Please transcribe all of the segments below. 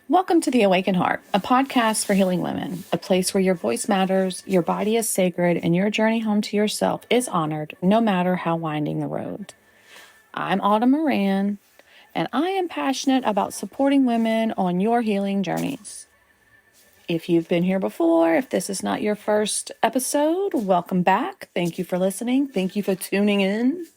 Welcome to The Awakened Heart, a podcast for healing women, a place where your voice matters, your body is sacred, and your journey home to yourself is honored, no matter how winding the road. I'm Autumn Moran, and I am passionate about supporting women on your healing journeys. If you've been here before, if this is not your first episode, welcome back. Thank you for listening. Thank you for tuning in.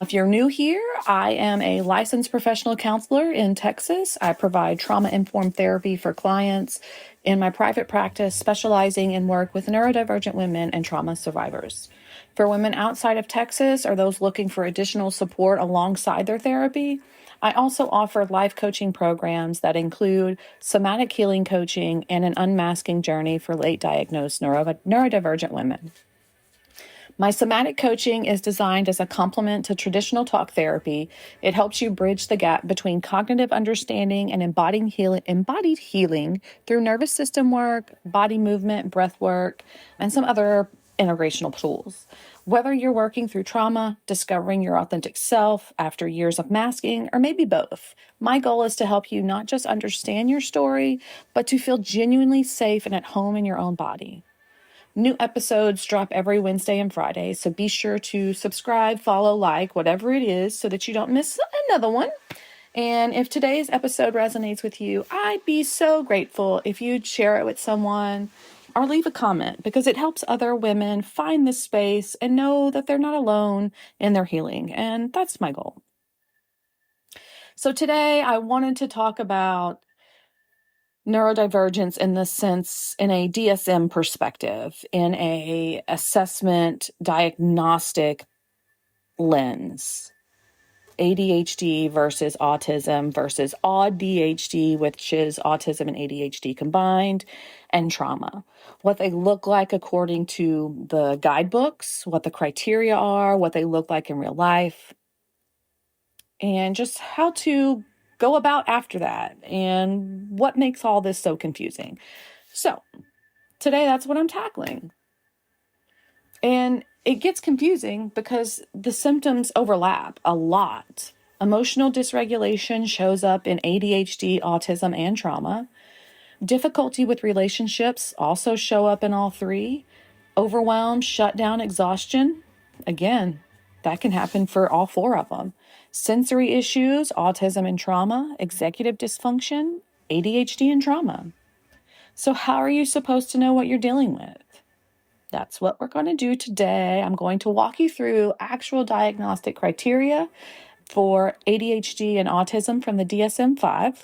If you're new here, I am a licensed professional counselor in Texas. I provide trauma-informed therapy for clients in my private practice, specializing in work with neurodivergent women and trauma survivors. For women outside of Texas or those looking for additional support alongside their therapy, I also offer life coaching programs that include somatic healing coaching and an unmasking journey for late diagnosed neurodivergent women. My somatic coaching is designed as a complement to traditional talk therapy. It helps you bridge the gap between cognitive understanding and embodied healing through nervous system work, body movement, breath work, and some other integrational tools. Whether you're working through trauma, discovering your authentic self after years of masking, or maybe both, my goal is to help you not just understand your story, but to feel genuinely safe and at home in your own body. New episodes drop every Wednesday and Friday, so be sure to subscribe, follow, like, whatever it is so that you don't miss another one. And if today's episode resonates with you, I'd be so grateful if you'd share it with someone or leave a comment, because it helps other women find this space and know that they're not alone in their healing. And that's my goal. So today I wanted to talk about neurodivergence in the sense, in a DSM perspective, in a assessment diagnostic lens. ADHD versus autism versus AuDHD, which is autism and ADHD combined, and trauma. What they look like according to the guidebooks, what the criteria are, what they look like in real life, and just how to go about after that, and what makes all this so confusing. So today, that's what I'm tackling. And it gets confusing because the symptoms overlap a lot. Emotional dysregulation shows up in ADHD, autism, and trauma. Difficulty with relationships also show up in all three. Overwhelm, shutdown, exhaustion, again, that can happen for all four of them. Sensory issues, autism and trauma. Executive dysfunction, ADHD and trauma. So how are you supposed to know what you're dealing with? That's what we're going to do today. I'm going to walk you through actual diagnostic criteria for ADHD and autism from the DSM-5,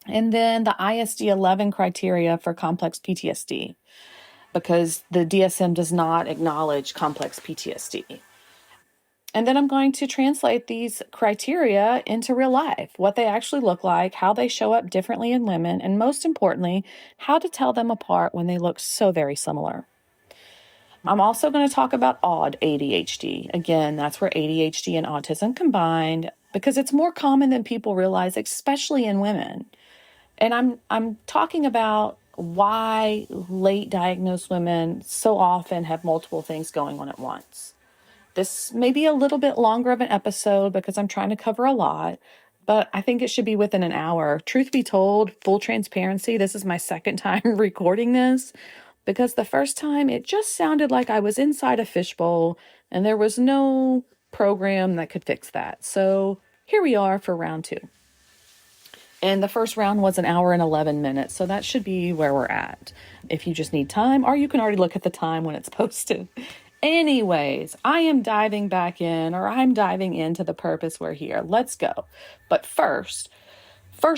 and then the ISD-11 criteria for complex PTSD, because the DSM does not acknowledge complex PTSD. And then I'm going to translate these criteria into real life, what they actually look like, how they show up differently in women, and most importantly, how to tell them apart when they look so very similar. I'm also going to talk about AuDHD. Again, that's where ADHD and autism combined, because it's more common than people realize, especially in women. And I'm talking about why late diagnosed women so often have multiple things going on at once. This may be a little bit longer of an episode because I'm trying to cover a lot, but I think it should be within an hour. Truth be told, full transparency, this is my second time recording this, because the first time it just sounded like I was inside a fishbowl and there was no program that could fix that. So here we are for round 2. And the first round was an hour and 11 minutes. So that should be where we're at if you just need time, or you can already look at the time when it's posted. Anyways, I am diving back in, or I'm diving into the purpose we're here. Let's go. But first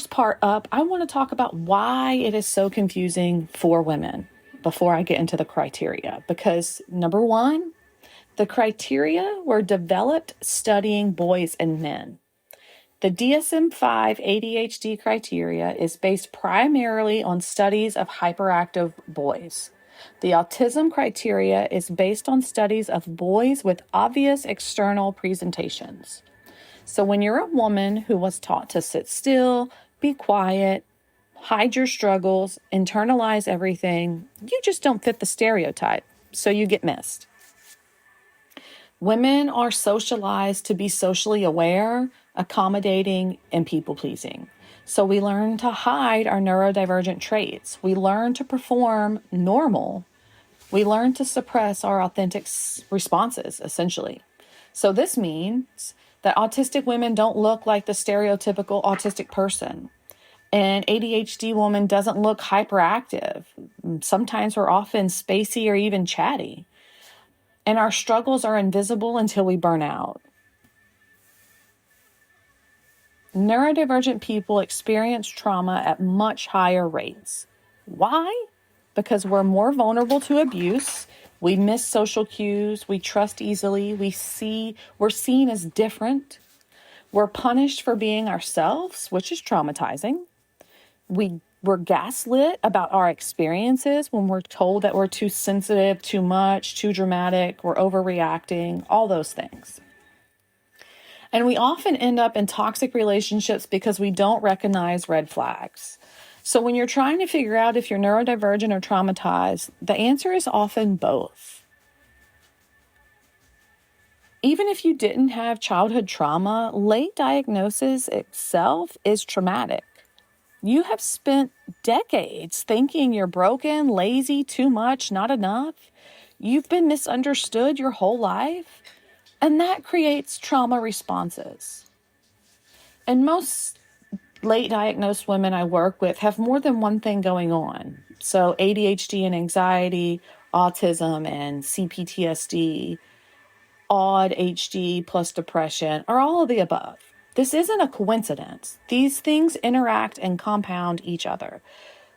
part up, I want to talk about why it is so confusing for women before I get into the criteria. Because number one, the criteria were developed studying boys and men. The DSM-5 ADHD criteria is based primarily on studies of hyperactive boys. The autism criteria is based on studies of boys with obvious external presentations. So when you're a woman who was taught to sit still, be quiet, hide your struggles, internalize everything, you just don't fit the stereotype, so you get missed. Women are socialized to be socially aware, accommodating, and people-pleasing. So we learn to hide our neurodivergent traits. We learn to perform normal. We learn to suppress our authentic responses, essentially. So this means that autistic women don't look like the stereotypical autistic person. An ADHD woman doesn't look hyperactive. Sometimes we're often spacey or even chatty. And our struggles are invisible until we burn out. Neurodivergent people experience trauma at much higher rates. Why? Because we're more vulnerable to abuse. We miss social cues. We trust easily. We're seen as different. We're punished for being ourselves, which is traumatizing. We're gaslit about our experiences when we're told that we're too sensitive, too much, too dramatic, we're overreacting, all those things. And we often end up in toxic relationships because we don't recognize red flags. So when you're trying to figure out if you're neurodivergent or traumatized, the answer is often both. Even if you didn't have childhood trauma, late diagnosis itself is traumatic. You have spent decades thinking you're broken, lazy, too much, not enough. You've been misunderstood your whole life, and that creates trauma responses. And most late diagnosed women I work with have more than one thing going on. So ADHD and anxiety, autism and CPTSD, AuDHD plus depression are all of the above. This isn't a coincidence. These things interact and compound each other.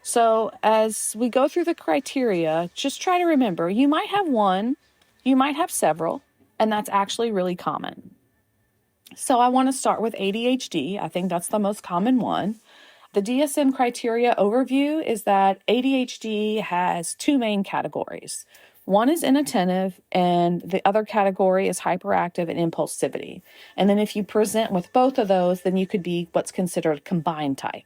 So as we go through the criteria, just try to remember, you might have one, you might have several, and that's actually really common. So I want to start with ADHD. I think that's the most common one. The DSM criteria overview is that ADHD has two main categories. One is inattentive, and the other category is hyperactive and impulsivity. And then if you present with both of those, then you could be what's considered combined type.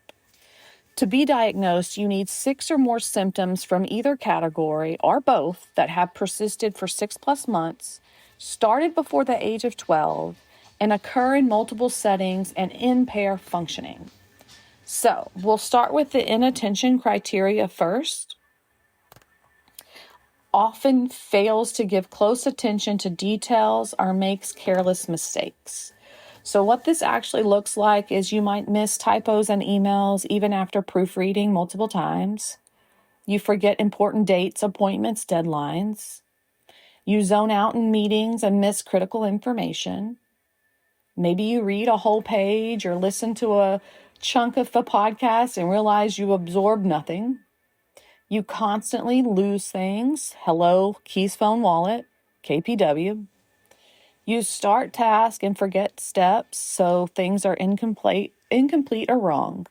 To be diagnosed, you need 6 or more symptoms from either category or both that have persisted for 6+ months, started before the age of 12, and occur in multiple settings and impair functioning. So we'll start with the inattention criteria first. Often fails to give close attention to details or makes careless mistakes. So what this actually looks like is you might miss typos in emails even after proofreading multiple times. You forget important dates, appointments, deadlines. You zone out in meetings and miss critical information. Maybe you read a whole page or listen to a chunk of the podcast and realize you absorb nothing. You constantly lose things. Hello, keys, phone, wallet, KPW. You start tasks and forget steps, so things are incomplete or wrong.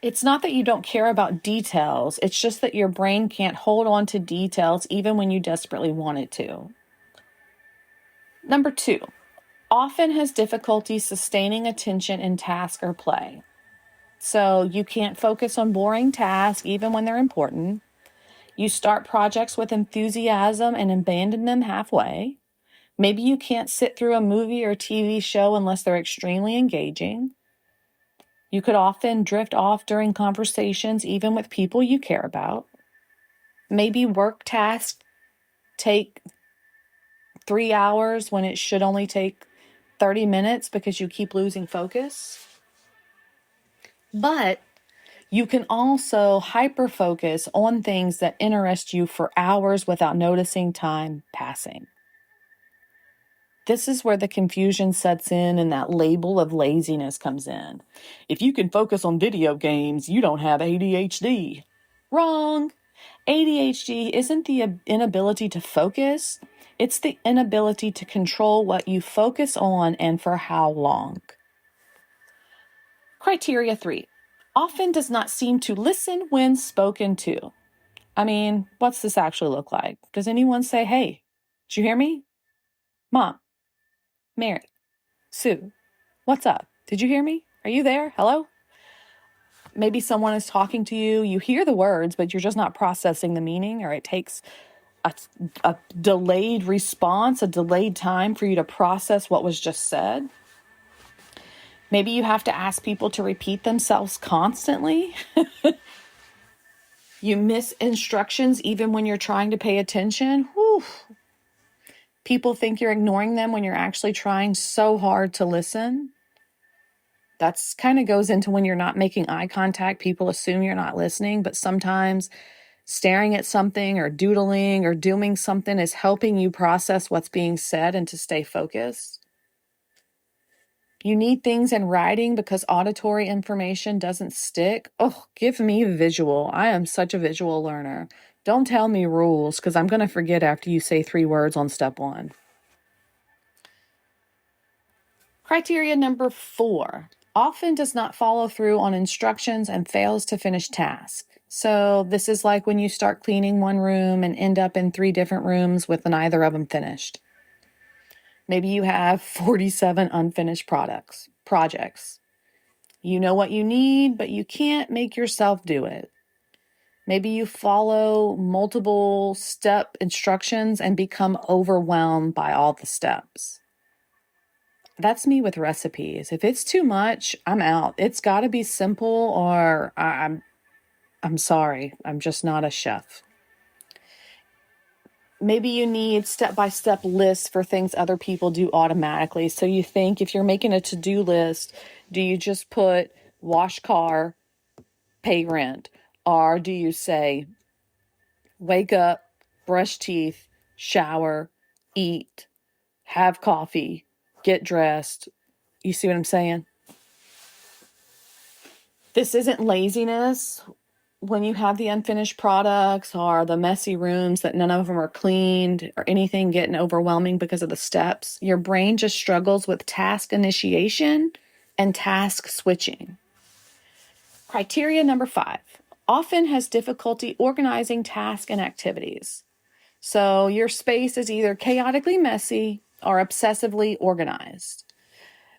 It's not that you don't care about details. It's just that your brain can't hold on to details even when you desperately want it to. Number 2, often has difficulty sustaining attention in task or play. So you can't focus on boring tasks even when they're important. You start projects with enthusiasm and abandon them halfway. Maybe you can't sit through a movie or TV show unless they're extremely engaging. You could often drift off during conversations, even with people you care about. Maybe work tasks take 3 hours when it should only take 30 minutes because you keep losing focus. But you can also hyper-focus on things that interest you for hours without noticing time passing. This is where the confusion sets in and that label of laziness comes in. If you can focus on video games, you don't have ADHD. Wrong. ADHD isn't the inability to focus. It's the inability to control what you focus on and for how long. Criteria 3. Often does not seem to listen when spoken to. I mean, what's this actually look like? Does anyone say, hey, did you hear me? Mom, Mary, Sue, what's up? Did you hear me? Are you there? Hello? Maybe someone is talking to you. You hear the words, but you're just not processing the meaning, or it takes a delayed response, a delayed time for you to process what was just said. Maybe you have to ask people to repeat themselves constantly. You miss instructions even when you're trying to pay attention. Whew. People think you're ignoring them when you're actually trying so hard to listen. That's kind of goes into when you're not making eye contact. People assume you're not listening, but sometimes staring at something or doodling or doing something is helping you process what's being said and to stay focused. You need things in writing because auditory information doesn't stick. Oh, give me visual. I am such a visual learner. Don't tell me rules because I'm going to forget after you say 3 words on step 1. Criteria number 4. Often does not follow through on instructions and fails to finish tasks. So this is like when you start cleaning one room and end up in 3 different rooms with neither of them finished. Maybe you have 47 unfinished projects. You know what you need, but you can't make yourself do it. Maybe you follow multiple step instructions and become overwhelmed by all the steps. That's me with recipes. If it's too much, I'm out. It's got to be simple or I'm sorry. I'm just not a chef. Maybe you need step-by-step lists for things other people do automatically. So you think if you're making a to-do list, do you just put wash car, pay rent? Or do you say wake up, brush teeth, shower, eat, have coffee, get dressed? You see what I'm saying? This isn't laziness. When you have the unfinished products or the messy rooms that none of them are cleaned or anything getting overwhelming because of the steps, your brain just struggles with task initiation and task switching. Criteria number 5, often has difficulty organizing tasks and activities. So your space is either chaotically messy or obsessively organized.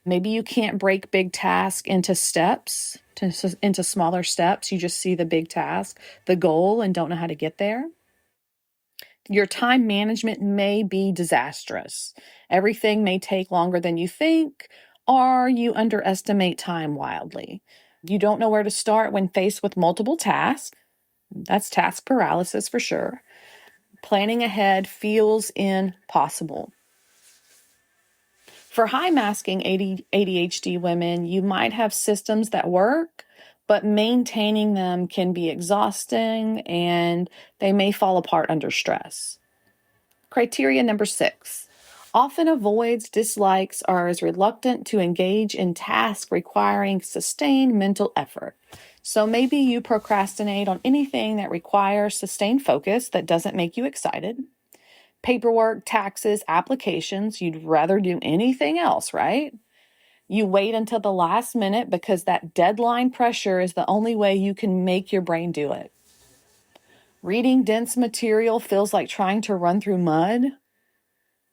Maybe you can't break big tasks into into smaller steps. You just see the big task, the goal, and don't know how to get there. Your time management may be disastrous. Everything may take longer than you think, or you underestimate time wildly. You don't know where to start when faced with multiple tasks. That's task paralysis for sure. Planning ahead feels impossible. For high masking ADHD women, you might have systems that work, but maintaining them can be exhausting and they may fall apart under stress. Criteria number 6, often avoids, dislikes, or is reluctant to engage in tasks requiring sustained mental effort. So maybe you procrastinate on anything that requires sustained focus that doesn't make you excited. Paperwork, taxes, applications, you'd rather do anything else, right? You wait until the last minute because that deadline pressure is the only way you can make your brain do it. Reading dense material feels like trying to run through mud.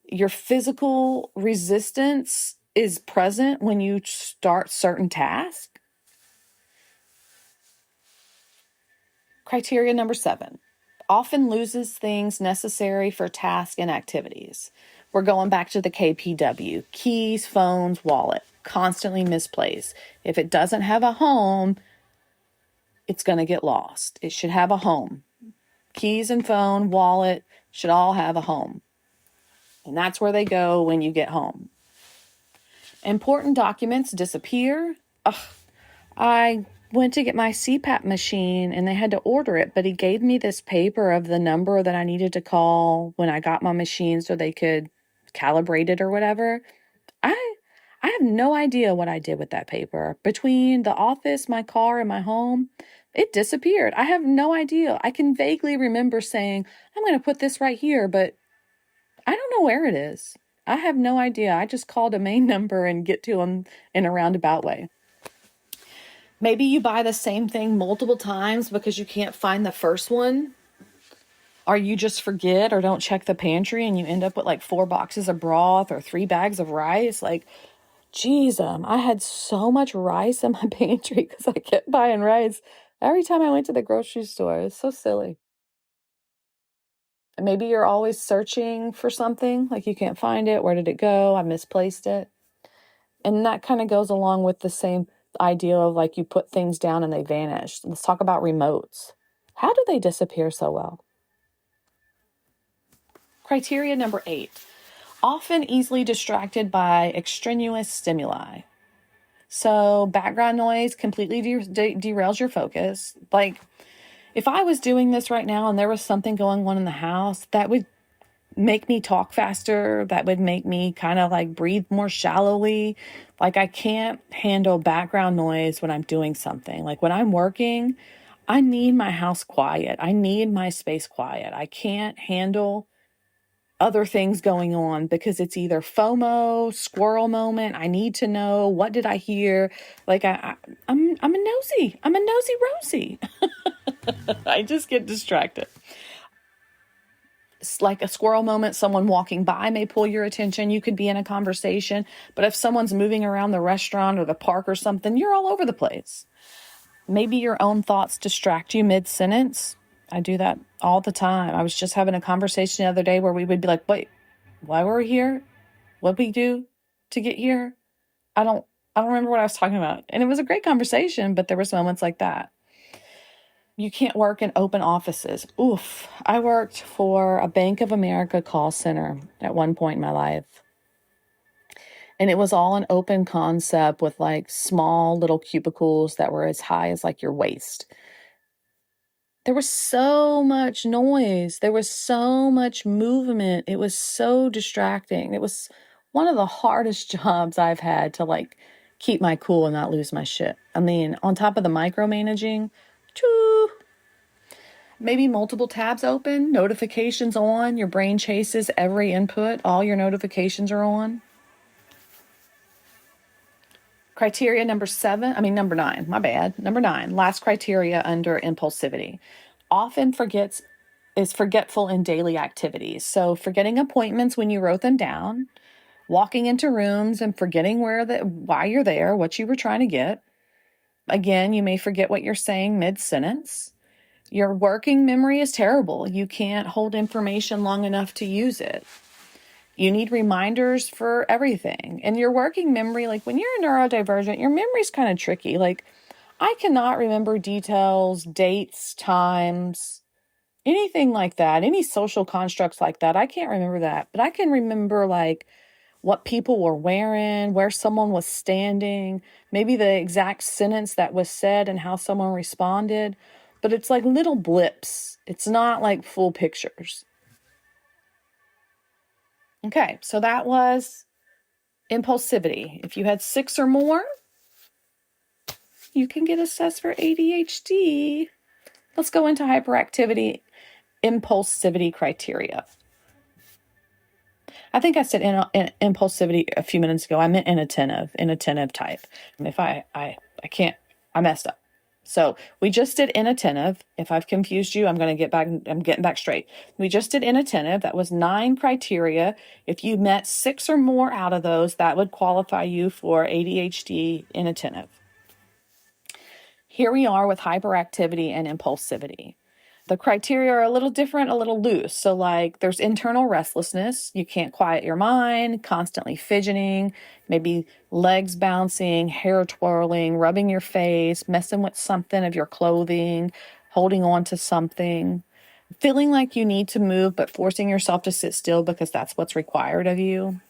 Your physical resistance is present when you start certain tasks. Criteria number 7, often loses things necessary for tasks and activities. We're going back to the KPW, keys, phones, wallet, constantly misplaced. If it doesn't have a home, it's going to get lost. It should have a home. Keys and phone, wallet should all have a home. And that's where they go when you get home. Important documents disappear. I went to get my CPAP machine and they had to order it, but he gave me this paper of the number that I needed to call when I got my machine so they could calibrate it or whatever. I have no idea what I did with that paper. Between the office, my car, and my home, it disappeared. I have no idea. I can vaguely remember saying, I'm going to put this right here, but I don't know where it is. I have no idea. I just called a main number and get to them in a roundabout way. Maybe you buy the same thing multiple times because you can't find the first one. Or you just forget or don't check the pantry and you end up with like 4 boxes of broth or 3 bags of rice. Like, geez, I had so much rice in my pantry because I kept buying rice every time I went to the grocery store. It's so silly. And maybe you're always searching for something, like you can't find it. Where did it go? I misplaced it. And that kind of goes along with the same idea of like you put things down and they vanish. Let's talk about remotes. How do they disappear so well? Criteria number 8, often easily distracted by extraneous stimuli. So background noise completely derails your focus. Like if I was doing this right now and there was something going on in the house, that would make me talk faster. That would make me kind of like breathe more shallowly. Like I can't handle background noise when I'm doing something. Like when I'm working, I need my house quiet. I need my space quiet. I can't handle other things going on because it's either FOMO, squirrel moment. I need to know, what did I hear? Like I'm a nosy Rosie. I just get distracted. It's like a squirrel moment. Someone walking by may pull your attention. You could be in a conversation, but if someone's moving around the restaurant or the park or something, you're all over the place. Maybe your own thoughts distract you mid-sentence. I do that all the time. I was just having a conversation the other day where we would be like, wait, why were we here? What'd we do to get here? I don't remember what I was talking about. And it was a great conversation, but there was moments like that. You can't work in open offices. Oof. I worked for a Bank of America call center at one point in my life. And it was all an open concept with like small little cubicles that were as high as like your waist. There was so much noise. There was so much movement. It was so distracting. It was one of the hardest jobs I've had to like keep my cool and not lose my shit. I mean, on top of the micromanaging, choo, maybe multiple tabs open, notifications on, your brain chases every input, all your notifications are on. Criteria number 9, my bad. Number 9, last criteria under impulsivity. Often is forgetful in daily activities. So forgetting appointments when you wrote them down, walking into rooms and forgetting why you're there, what you were trying to get. Again, you may forget what you're saying mid-sentence. Your working memory is terrible. You can't hold information long enough to use it. You need reminders for everything. And your working memory, like when you're neurodivergent, your memory's kind of tricky. Like I cannot remember details, dates, times, anything like that, any social constructs like that. I can't remember that, but I can remember like what people were wearing, where someone was standing, maybe the exact sentence that was said and how someone responded. But it's like little blips. It's not like full pictures. Okay, so that was impulsivity. If you had 6 or more, you can get assessed for ADHD. Let's go into hyperactivity, impulsivity criteria. I think I said impulsivity a few minutes ago. I meant inattentive type. If I messed up. So we just did inattentive. If I've confused you, I'm getting back straight. We just did inattentive. That was 9 criteria. If you met 6 or more out of those, that would qualify you for ADHD inattentive. Here we are with hyperactivity and impulsivity. The criteria are a little different, a little loose. So like there's internal restlessness. You can't quiet your mind, constantly fidgeting, maybe legs bouncing, hair twirling, rubbing your face, messing with something of your clothing, holding on to something, feeling like you need to move, but forcing yourself to sit still because that's what's required of you.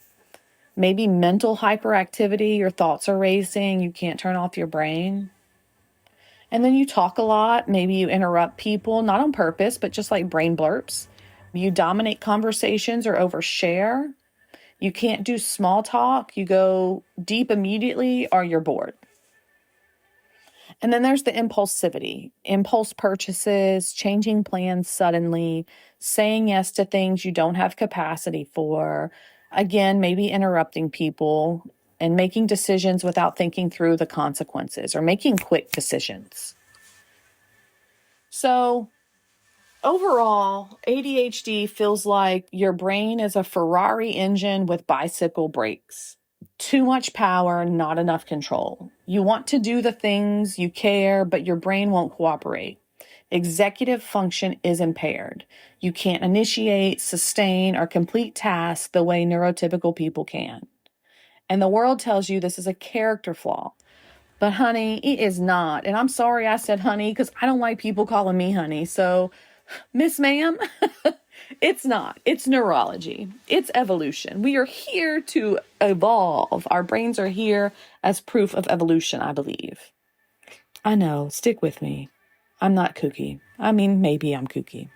Maybe mental hyperactivity. Your thoughts are racing. You can't turn off your brain. And then you talk a lot. Maybe you interrupt people, not on purpose, but just like brain blurps. You dominate conversations or overshare. You can't do small talk. You go deep immediately or you're bored. And then there's the impulsivity, impulse purchases, changing plans suddenly, saying yes to things you don't have capacity for. Again, maybe interrupting people and making decisions without thinking through the consequences or making quick decisions. So overall, ADHD feels like your brain is a Ferrari engine with bicycle brakes. Too much power, not enough control. You want to do the things you care, but your brain won't cooperate. Executive function is impaired. You can't initiate, sustain, or complete tasks the way neurotypical people can. And the world tells you this is a character flaw. But honey, it is not. And I'm sorry I said honey because I don't like people calling me honey. So, Miss Ma'am, it's not. It's neurology. It's evolution. We are here to evolve. Our brains are here as proof of evolution, I believe. I know. Stick with me. I'm not kooky. I mean, maybe I'm kooky.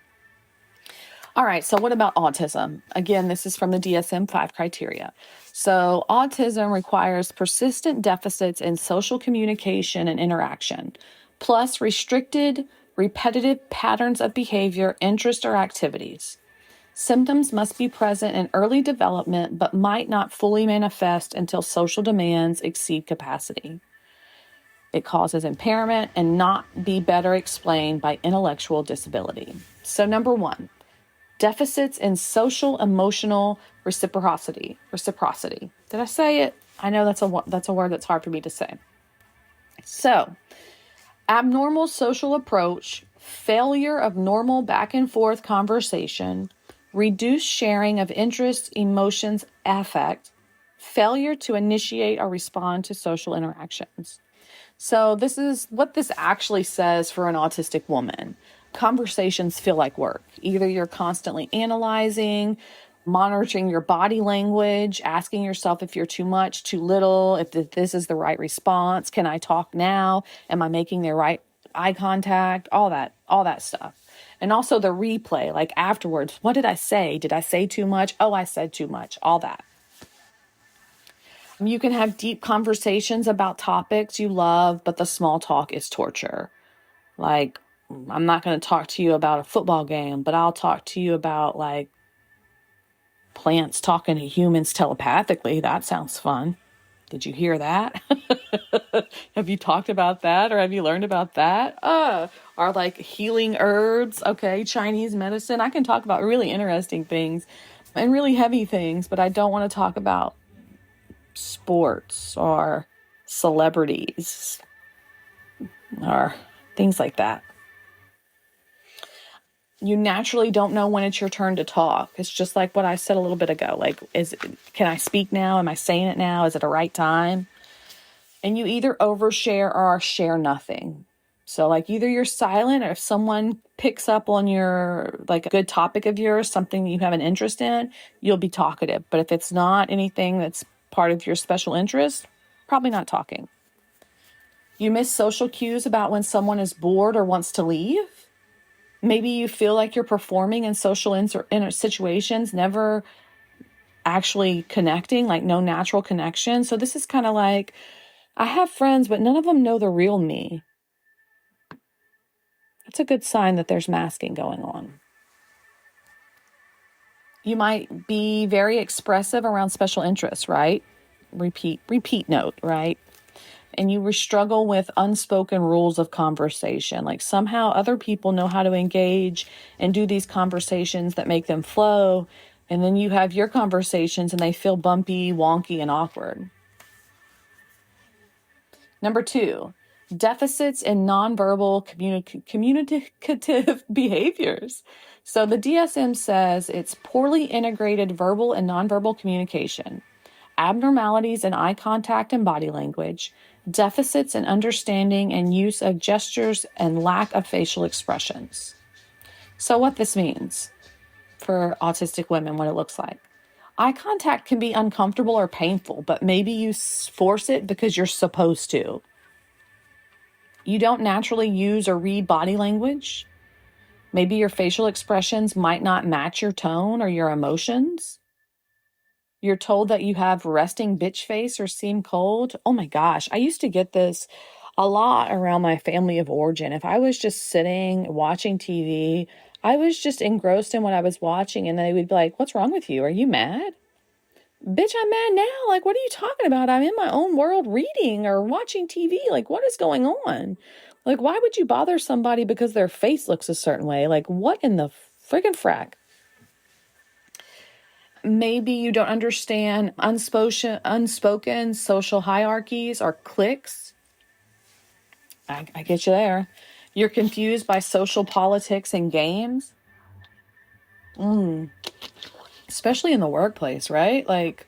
All right, so what about autism? Again, this is from the DSM-5 criteria. So autism requires persistent deficits in social communication and interaction, plus restricted, repetitive patterns of behavior, interest, or activities. Symptoms must be present in early development, but might not fully manifest until social demands exceed capacity. It causes impairment and not be better explained by intellectual disability. So number one, deficits in social emotional reciprocity. Did I say it? I know that's a word that's hard for me to say. So, abnormal social approach, failure of normal back and forth conversation, reduced sharing of interests, emotions, affect, failure to initiate or respond to social interactions. So this is what this actually says for an autistic woman. Conversations feel like work. Either you're constantly analyzing, monitoring your body language, asking yourself if you're too much, too little, if this is the right response. Can I talk now? Am I making the right eye contact? All that stuff. And also the replay, like afterwards, what did I say? Did I say too much? Oh, I said too much. All that. You can have deep conversations about topics you love, but the small talk is torture. Like, I'm not going to talk to you about a football game, but I'll talk to you about like plants talking to humans telepathically. That sounds fun. Did you hear that? Have you talked about that or have you learned about that? Or like healing herbs. Okay, Chinese medicine. I can talk about really interesting things and really heavy things, but I don't want to talk about sports or celebrities or things like that. You naturally don't know when it's your turn to talk. It's just like what I said a little bit ago. Like, can I speak now? Am I saying it now? Is it a right time? And you either overshare or share nothing. So like either you're silent or if someone picks up on your, like a good topic of yours, something that you have an interest in, you'll be talkative. But if it's not anything that's part of your special interest, probably not talking. You miss social cues about when someone is bored or wants to leave. Maybe you feel like you're performing in social situations, never actually connecting, like no natural connection. So this is kind of like, I have friends, but none of them know the real me. That's a good sign that there's masking going on. You might be very expressive around special interests, right? Repeat note, right? And you struggle with unspoken rules of conversation. Like somehow other people know how to engage and do these conversations that make them flow. And then you have your conversations and they feel bumpy, wonky, and awkward. Number two, deficits in nonverbal communicative behaviors. So the DSM says it's poorly integrated verbal and nonverbal communication, abnormalities in eye contact and body language, deficits in understanding and use of gestures, and lack of facial expressions. So what this means for autistic women, what it looks like. Eye contact can be uncomfortable or painful, but maybe you force it because you're supposed to. You don't naturally use or read body language. Maybe your facial expressions might not match your tone or your emotions. You're told that you have resting bitch face or seem cold. Oh my gosh, I used to get this a lot around my family of origin. If I was just sitting watching TV, I was just engrossed in what I was watching, and they would be like, "What's wrong with you? Are you mad?" Bitch, I'm mad now. Like, what are you talking about? I'm in my own world reading or watching TV. Like, what is going on? Like, why would you bother somebody because their face looks a certain way? Like, what in the friggin' frack? Maybe you don't understand unspoken social hierarchies or cliques. I get you there. You're confused by social politics and games. Especially in the workplace, right? Like,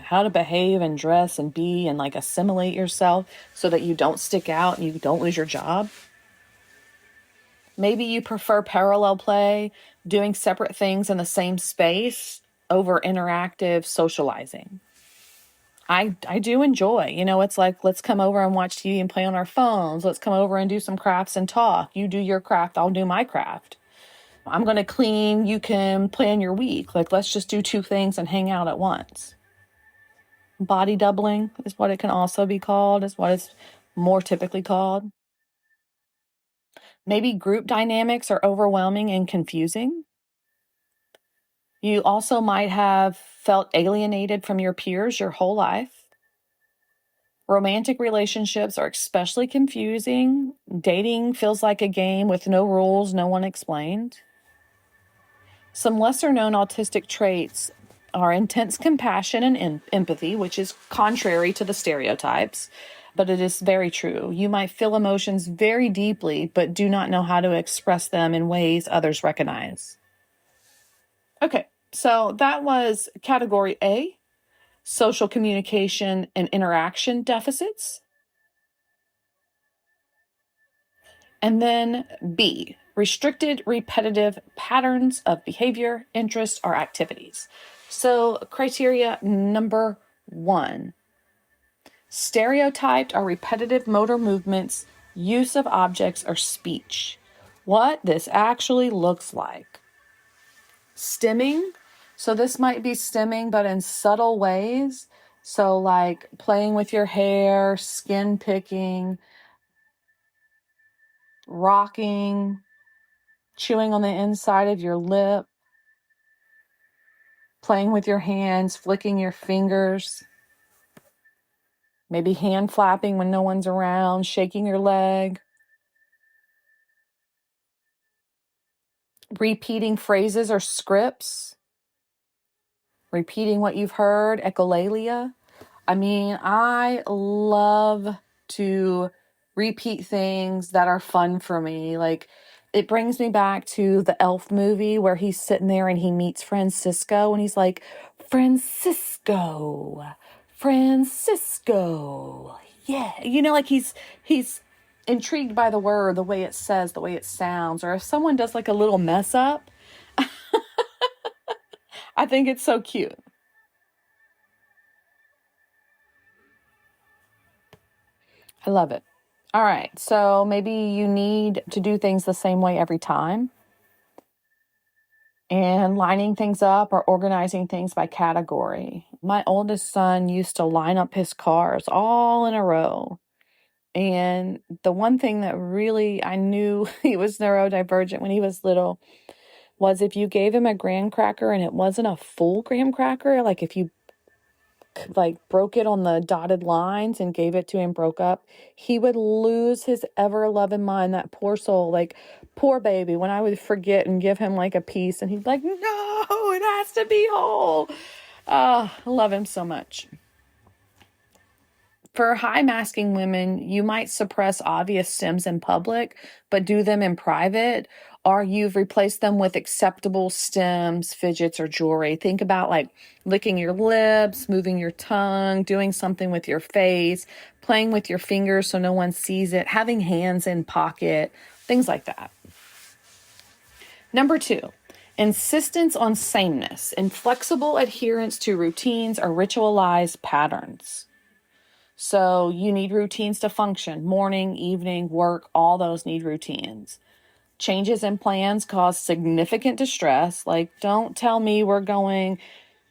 how to behave and dress and be and like assimilate yourself so that you don't stick out and you don't lose your job. Maybe you prefer parallel play, doing separate things in the same space over interactive socializing. I do enjoy, it's like, let's come over and watch TV and play on our phones. Let's come over and do some crafts and talk. You do your craft, I'll do my craft. I'm going to clean, you can plan your week. Like, let's just do two things and hang out at once. Body doubling is what it can also be called, is what it's more typically called. Maybe group dynamics are overwhelming and confusing. You also might have felt alienated from your peers your whole life. Romantic relationships are especially confusing. Dating feels like a game with no rules, no one explained. Some lesser known autistic traits are intense compassion and empathy, which is contrary to the stereotypes, but it is very true. You might feel emotions very deeply, but do not know how to express them in ways others recognize. Okay, so that was category A, social communication and interaction deficits. And then B, restricted repetitive patterns of behavior, interests, or activities. So criteria number 1, stereotyped or repetitive motor movements, use of objects, or speech. What this actually looks like. Stimming. So this might be stimming, but in subtle ways. So like playing with your hair, skin picking, rocking, chewing on the inside of your lip, playing with your hands, flicking your fingers, maybe hand flapping when no one's around, shaking your leg, repeating phrases or scripts, repeating what you've heard, echolalia. I mean, I love to repeat things that are fun for me. Like, it brings me back to the Elf movie where he's sitting there and he meets Francisco and he's like, Francisco, Francisco. Yeah. Like he's intrigued by the word, the way it says, the way it sounds. Or if someone does like a little mess up, I think it's so cute. I love it. All right. So maybe you need to do things the same way every time. And lining things up or organizing things by category. My oldest son used to line up his cars all in a row. And the one thing that really I knew he was neurodivergent when he was little was if you gave him a graham cracker and it wasn't a full graham cracker, like if you broke it on the dotted lines and gave it to him broke up, he would lose his ever-loving mind. That poor soul, like, poor baby, when I would forget and give him like a piece and he'd be like, no, it has to be whole. I love him so much. For high masking women, you might suppress obvious stims in public, but do them in private, or you've replaced them with acceptable stims, fidgets, or jewelry. Think about like licking your lips, moving your tongue, doing something with your face, playing with your fingers so no one sees it, having hands in pocket, things like that. Number 2, insistence on sameness, inflexible adherence to routines or ritualized patterns. So you need routines to function. Morning, evening, work, all those need routines. Changes in plans cause significant distress. Like, don't tell me we're going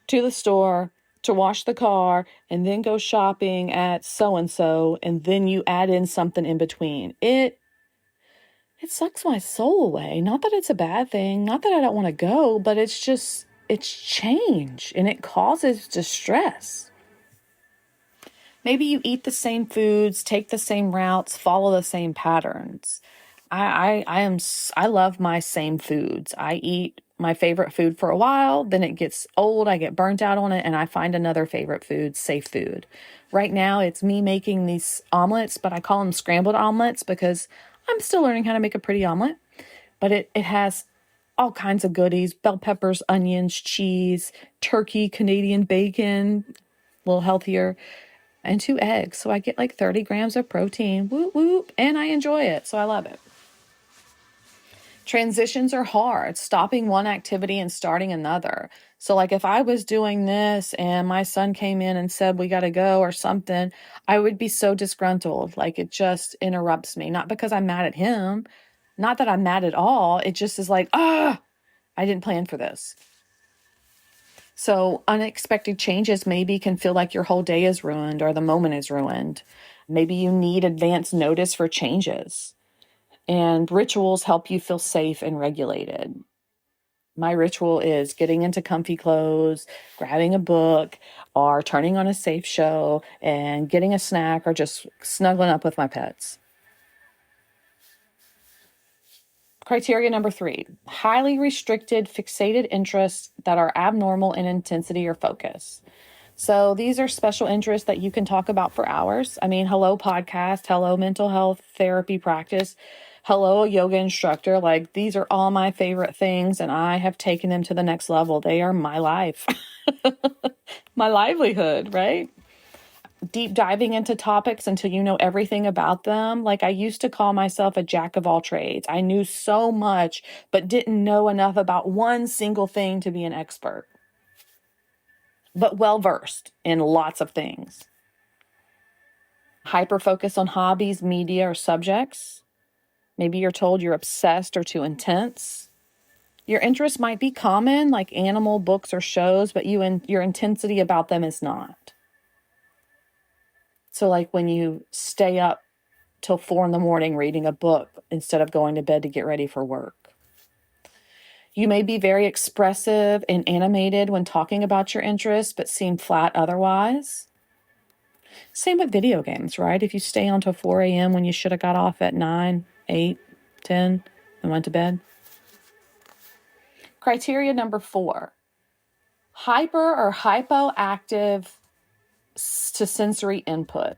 to the store to wash the car and then go shopping at so-and-so and then you add in something in between. It sucks my soul away. Not that it's a bad thing. Not that I don't want to go, but it's change and it causes distress. Maybe you eat the same foods, take the same routes, follow the same patterns. I love my same foods. I eat my favorite food for a while, then it gets old, I get burnt out on it, and I find another favorite food, safe food. Right now, it's me making these omelets, but I call them scrambled omelets because I'm still learning how to make a pretty omelet. But it has all kinds of goodies, bell peppers, onions, cheese, turkey, Canadian bacon, a little healthier, and 2 eggs. So I get like 30 grams of protein, whoop, whoop, and I enjoy it. So I love it. Transitions are hard, stopping one activity and starting another. So like if I was doing this and my son came in and said, we got to go or something, I would be so disgruntled. Like it just interrupts me. Not because I'm mad at him, not that I'm mad at all. It just is like, I didn't plan for this. So unexpected changes maybe can feel like your whole day is ruined or the moment is ruined. Maybe you need advance notice for changes. And rituals help you feel safe and regulated. My ritual is getting into comfy clothes, grabbing a book, or turning on a safe show and getting a snack or just snuggling up with my pets. Criteria number 3, highly restricted, fixated interests that are abnormal in intensity or focus. So these are special interests that you can talk about for hours. I mean, hello podcast, hello mental health therapy practice, hello yoga instructor. Like these are all my favorite things and I have taken them to the next level. They are my life, my livelihood, right? Deep diving into topics until you know everything about them. Like I used to call myself a jack of all trades. I knew so much, but didn't know enough about one single thing to be an expert, but well-versed in lots of things. Hyper focus on hobbies, media, or subjects. Maybe you're told you're obsessed or too intense. Your interests might be common, like animal books or shows, but your intensity about them is not. So like when you stay up till 4 a.m. reading a book instead of going to bed to get ready for work. You may be very expressive and animated when talking about your interests, but seem flat otherwise. Same with video games, right? If you stay on till 4 a.m. when you should have got off at 9, 8, 10, and went to bed. Criteria number 4, hyper or hypoactive to sensory input.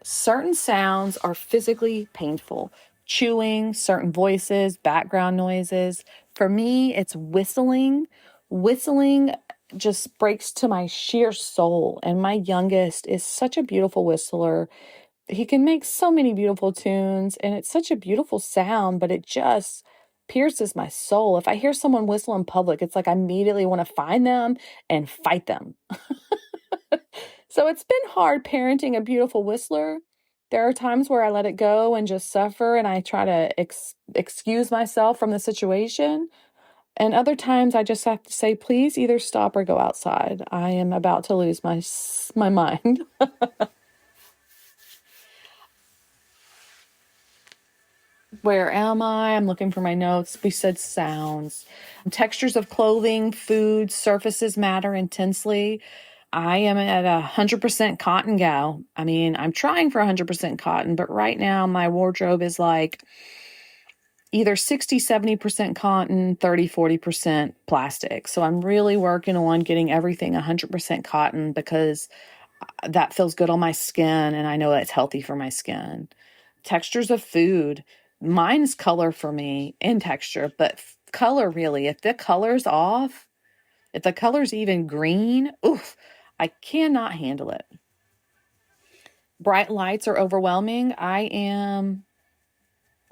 Certain sounds are physically painful. Chewing, certain voices, background noises. For me, it's whistling. Whistling just breaks to my sheer soul. And my youngest is such a beautiful whistler. He can make so many beautiful tunes, and it's such a beautiful sound, but it just pierces my soul. If I hear someone whistle in public, it's like I immediately want to find them and fight them. So it's been hard parenting a beautiful whistler. There are times where I let it go and just suffer, and I try to excuse myself from the situation. And other times I just have to say, please either stop or go outside. I am about to lose my mind. Where am I? I'm looking for my notes. We said sounds. Textures of clothing, food, surfaces matter intensely. I am at 100% cotton gal. I mean, I'm trying for 100% cotton, but right now my wardrobe is like either 60, 70% cotton, 30, 40% plastic. So I'm really working on getting everything 100% cotton because that feels good on my skin and I know it's healthy for my skin. Textures of food. Mine's color for me and texture, but color really. If the color's off, if the color's even green, oof, I cannot handle it. Bright lights are overwhelming. I'm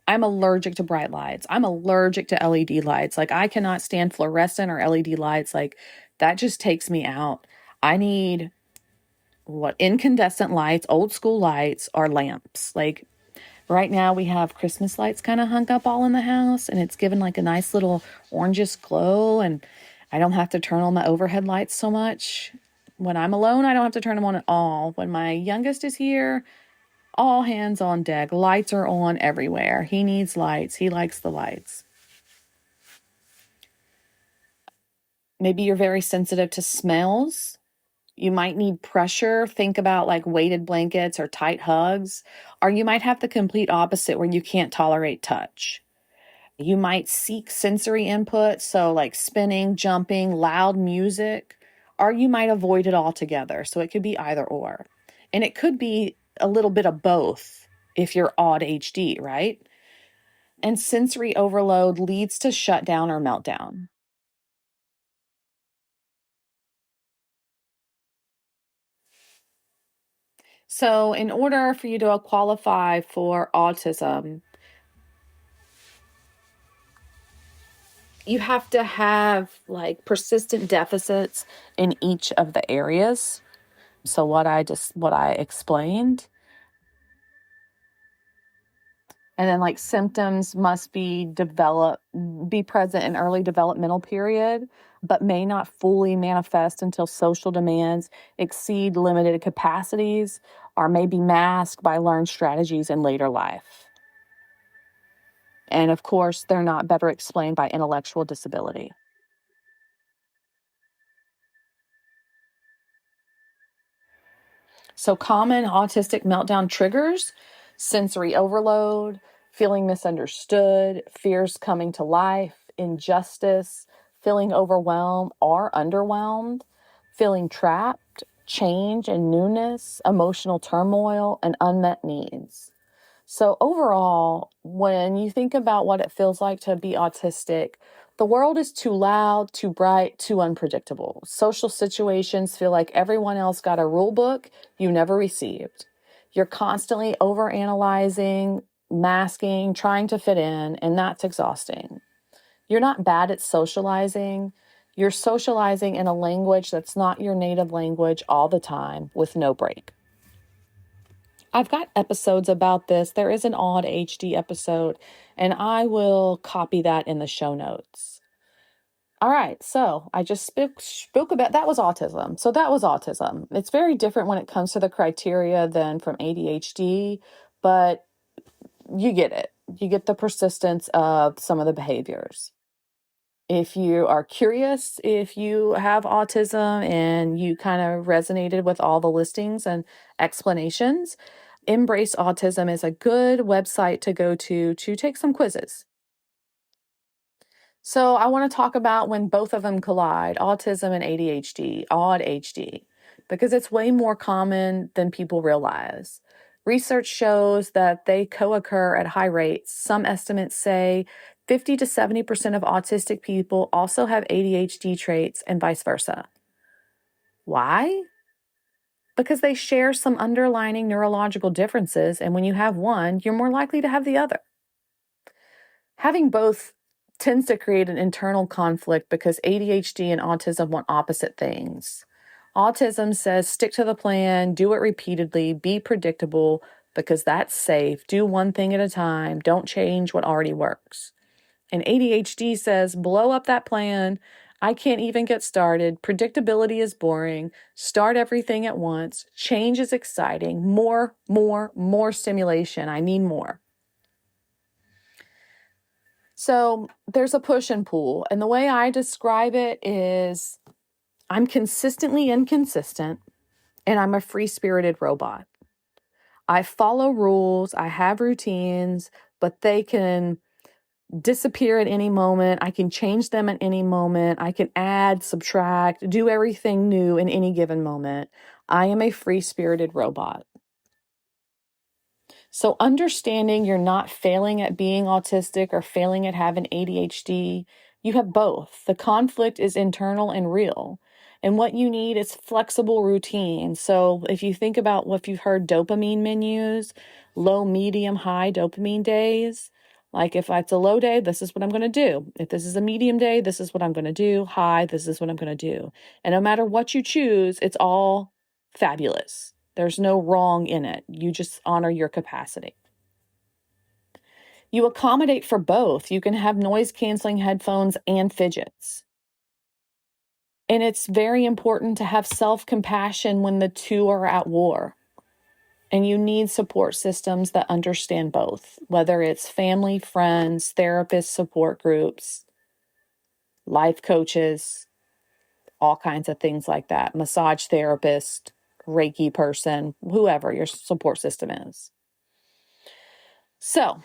allergic to bright lights. I'm allergic to LED lights. Like I cannot stand fluorescent or LED lights. Like that just takes me out. I need incandescent lights, old school lights, or lamps. Like right now we have Christmas lights kind of hung up all in the house and it's given like a nice little orangish glow and I don't have to turn on my overhead lights so much. When I'm alone, I don't have to turn them on at all. When my youngest is here, all hands on deck. Lights are on everywhere. He needs lights. He likes the lights. Maybe you're very sensitive to smells. You might need pressure. Think about like weighted blankets or tight hugs. Or you might have the complete opposite where you can't tolerate touch. You might seek sensory input, so like spinning, jumping, loud music, or you might avoid it altogether. So it could be either or. And it could be a little bit of both if you're AuDHD, right? And sensory overload leads to shutdown or meltdown. So in order for you to qualify for autism, you have to have like persistent deficits in each of the areas. So what I explained. And then like symptoms must be present in early developmental period, but may not fully manifest until social demands exceed limited capacities or may be masked by learned strategies in later life. And of course, they're not better explained by intellectual disability. So common autistic meltdown triggers: sensory overload, feeling misunderstood, fears coming to life, injustice, feeling overwhelmed or underwhelmed, feeling trapped, change and newness, emotional turmoil, and unmet needs. So overall, when you think about what it feels like to be autistic, the world is too loud, too bright, too unpredictable. Social situations feel like everyone else got a rule book you never received. You're constantly overanalyzing, masking, trying to fit in, and that's exhausting. You're not bad at socializing. You're socializing in a language that's not your native language all the time with no break. I've got episodes about this. There is an AuDHD episode, and I will copy that in the show notes. All right, so I just spoke about, that was autism. So that was autism. It's very different when it comes to the criteria than from ADHD, but you get it. You get the persistence of some of the behaviors. If you are curious, if you have autism and you kind of resonated with all the listings and explanations, Embrace Autism is a good website to go to take some quizzes. So I want to talk about when both of them collide, autism and ADHD, AuDHD, because it's way more common than people realize. Research shows that they co-occur at high rates. Some estimates say 50 to 70% of autistic people also have ADHD traits and vice versa. Why? Because they share some underlying neurological differences, and when you have one, you're more likely to have the other. Having both tends to create an internal conflict because ADHD and autism want opposite things. Autism says stick to the plan, do it repeatedly, be predictable because that's safe, do one thing at a time, don't change what already works. And ADHD says blow up that plan, I can't even get started, predictability is boring, start everything at once, change is exciting, more stimulation, I need more. So there's a push and pull. And the way I describe it is I'm consistently inconsistent and I'm a free-spirited robot. I follow rules, I have routines, but they can disappear at any moment. I can change them at any moment. I can add, subtract, do everything new in any given moment. I am a free-spirited robot. So understanding you're not failing at being autistic or failing at having ADHD, you have both. The conflict is internal and real. And what you need is flexible routine. So if you think about what you've heard dopamine menus, low, medium, high dopamine days, like if it's a low day, this is what I'm going to do. If this is a medium day, this is what I'm going to do. High, this is what I'm going to do. And no matter what you choose, it's all fabulous. There's no wrong in it. You just honor your capacity. You accommodate for both. You can have noise canceling headphones and fidgets. And it's very important to have self-compassion when the two are at war. And you need support systems that understand both, whether it's family, friends, therapists, support groups, life coaches, all kinds of things like that, massage therapist, Reiki person, whoever your support system is. So,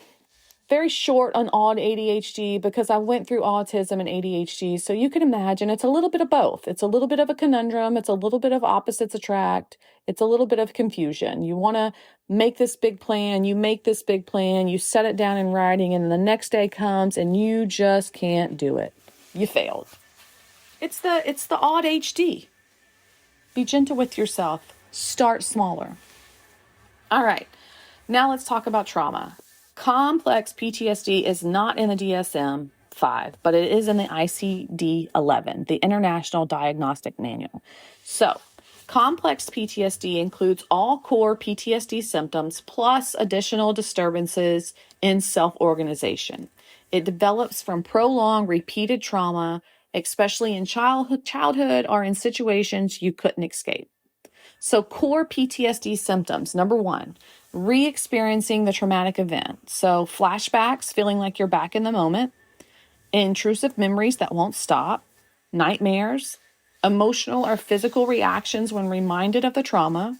very short on ADHD because I went through autism and ADHD. So you can imagine it's a little bit of both. It's a little bit of a conundrum. It's a little bit of opposites attract. It's a little bit of confusion. You want to make this big plan. You make this big plan. You set it down in writing and the next day comes and you just can't do it. You failed. It's the AuDHD. Be gentle with yourself. Start smaller. All right. Now let's talk about trauma. Complex PTSD is not in the DSM-5, but it is in the ICD-11, the International Diagnostic Manual. So, complex PTSD includes all core PTSD symptoms plus additional disturbances in self-organization. It develops from prolonged, repeated trauma, especially in childhood or in situations you couldn't escape. So, core PTSD symptoms. Number one, re-experiencing the traumatic event. So, flashbacks, feeling like you're back in the moment, intrusive memories that won't stop, nightmares, emotional or physical reactions when reminded of the trauma,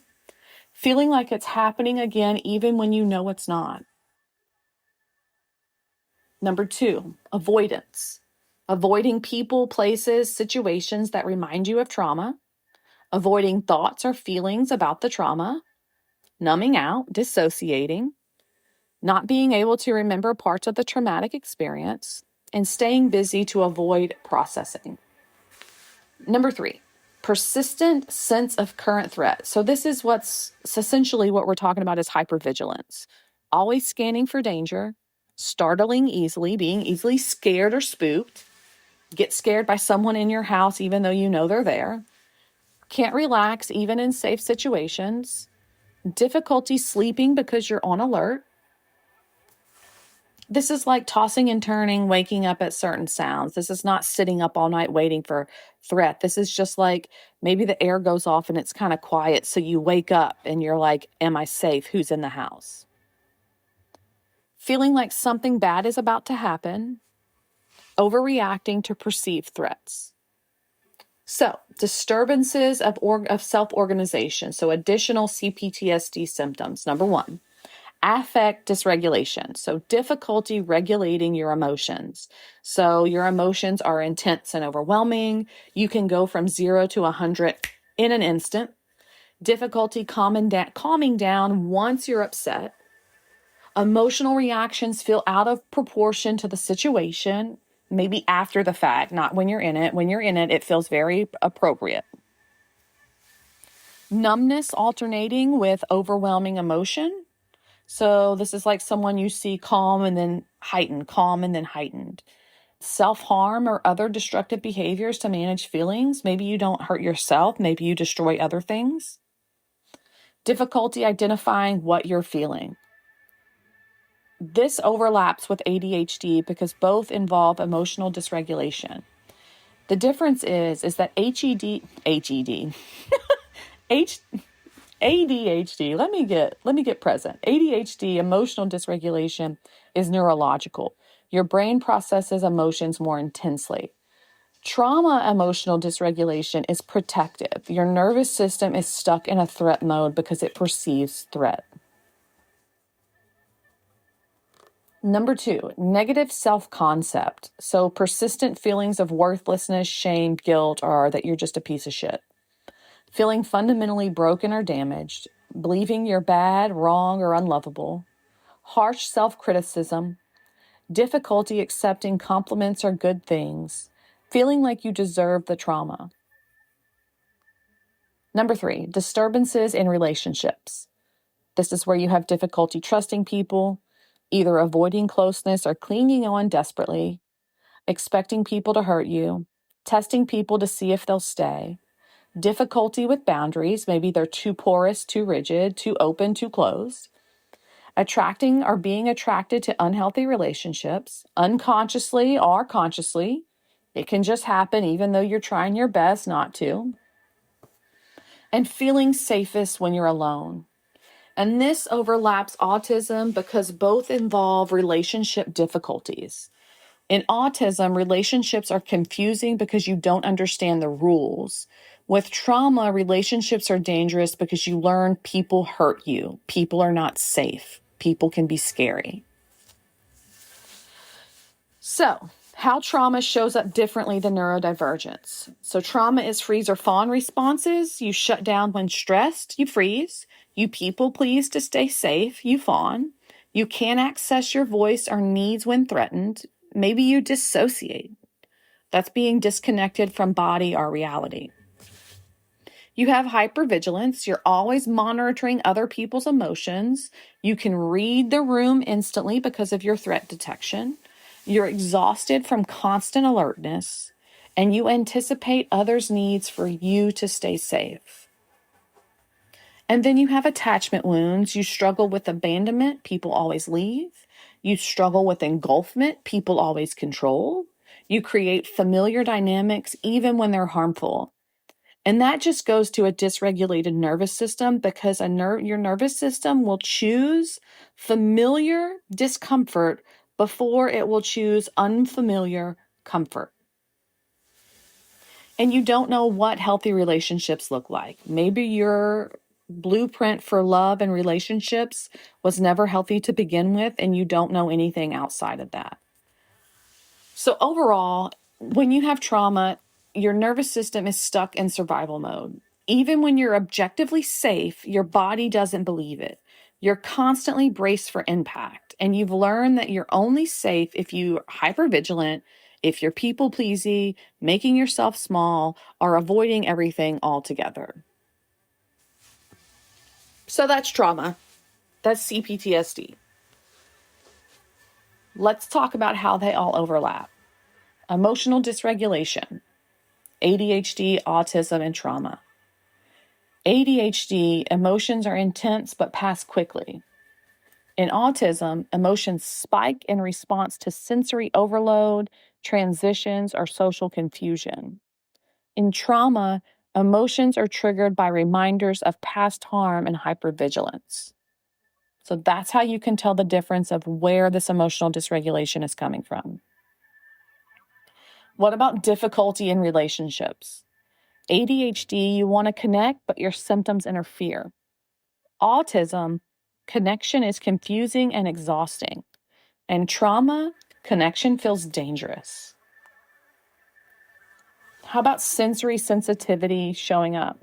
feeling like it's happening again even when you know it's not. Number two, avoidance. Avoiding people, places, situations that remind you of trauma, avoiding thoughts or feelings about the trauma, numbing out, dissociating, not being able to remember parts of the traumatic experience, and staying busy to avoid processing. Number three, persistent sense of current threat. So this is essentially what we're talking about is hypervigilance. Always scanning for danger, startling easily, being easily scared or spooked, get scared by someone in your house even though you know they're there, can't relax even in safe situations, difficulty sleeping because you're on alert. This is like tossing and turning, waking up at certain sounds. This is not sitting up all night waiting for threat. This is just like maybe the air goes off and it's kind of quiet. So you wake up and you're like, am I safe? Who's in the house? Feeling like something bad is about to happen. Overreacting to perceived threats. So, disturbances of self-organization. So, additional CPTSD symptoms. Number one, affect dysregulation. So, difficulty regulating your emotions. So, your emotions are intense and overwhelming. You can go from 0 to 100 in an instant. Difficulty calming down once you're upset. Emotional reactions feel out of proportion to the situation. Maybe after the fact, not when you're in it. When you're in it, it feels very appropriate. Numbness alternating with overwhelming emotion. So this is like someone you see calm and then heightened. Self-harm or other destructive behaviors to manage feelings. Maybe you don't hurt yourself. Maybe you destroy other things. Difficulty identifying what you're feeling. This overlaps with ADHD because both involve emotional dysregulation. The difference is that ADHD, let me get present. ADHD, emotional dysregulation, is neurological. Your brain processes emotions more intensely. Trauma emotional dysregulation is protective. Your nervous system is stuck in a threat mode because it perceives threat. Number two, negative self-concept. So persistent feelings of worthlessness, shame, guilt, or that you're just a piece of shit. Feeling fundamentally broken or damaged, believing you're bad, wrong, or unlovable. Harsh self-criticism, difficulty accepting compliments or good things, feeling like you deserve the trauma. Number three, disturbances in relationships. This is where you have difficulty trusting people, either avoiding closeness or clinging on desperately, expecting people to hurt you, testing people to see if they'll stay, difficulty with boundaries, maybe they're too porous, too rigid, too open, too closed, attracting or being attracted to unhealthy relationships, unconsciously or consciously. It can just happen even though you're trying your best not to. And feeling safest when you're alone. And this overlaps autism because both involve relationship difficulties. In autism, relationships are confusing because you don't understand the rules. With trauma, relationships are dangerous because you learn people hurt you. People are not safe. People can be scary. So, how trauma shows up differently than neurodivergence. So trauma is freeze or fawn responses. You shut down when stressed, you freeze. You people please to stay safe, you fawn. You can't access your voice or needs when threatened. Maybe you dissociate. That's being disconnected from body or reality. You have hypervigilance. You're always monitoring other people's emotions. You can read the room instantly because of your threat detection. You're exhausted from constant alertness, and you anticipate others' needs for you to stay safe. And then you have attachment wounds. You struggle with abandonment. People always leave. You struggle with engulfment. People always control. You create familiar dynamics even when they're harmful. And that just goes to a dysregulated nervous system because your nervous system will choose familiar discomfort before it will choose unfamiliar comfort. And you don't know what healthy relationships look like. Maybe your blueprint for love and relationships was never healthy to begin with, and you don't know anything outside of that. So overall, when you have trauma, your nervous system is stuck in survival mode. Even when you're objectively safe, your body doesn't believe it. You're constantly braced for impact, and you've learned that you're only safe if you're hypervigilant, if you're people-pleasing, making yourself small, or avoiding everything altogether. So that's trauma. That's CPTSD. Let's talk about how they all overlap. Emotional dysregulation, ADHD, autism, and trauma. ADHD, emotions are intense but pass quickly. In autism, emotions spike in response to sensory overload, transitions, or social confusion. In trauma, emotions are triggered by reminders of past harm and hypervigilance. So that's how you can tell the difference of where this emotional dysregulation is coming from. What about difficulty in relationships? ADHD, you want to connect, but your symptoms interfere. Autism, connection is confusing and exhausting. And trauma, connection feels dangerous. How about sensory sensitivity showing up?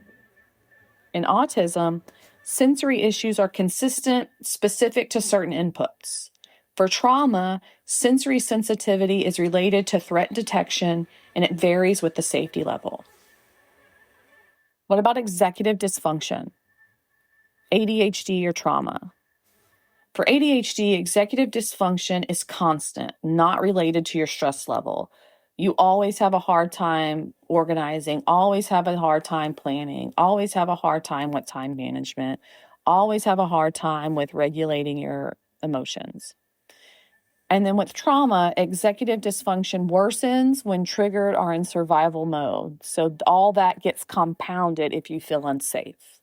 In autism, sensory issues are consistent, specific to certain inputs. For trauma, sensory sensitivity is related to threat detection, and it varies with the safety level. What about executive dysfunction? ADHD or trauma? For ADHD, executive dysfunction is constant, not related to your stress level. You always have a hard time organizing, always have a hard time planning, always have a hard time with time management, always have a hard time with regulating your emotions. And then with trauma, executive dysfunction worsens when triggered or in survival mode. So all that gets compounded if you feel unsafe.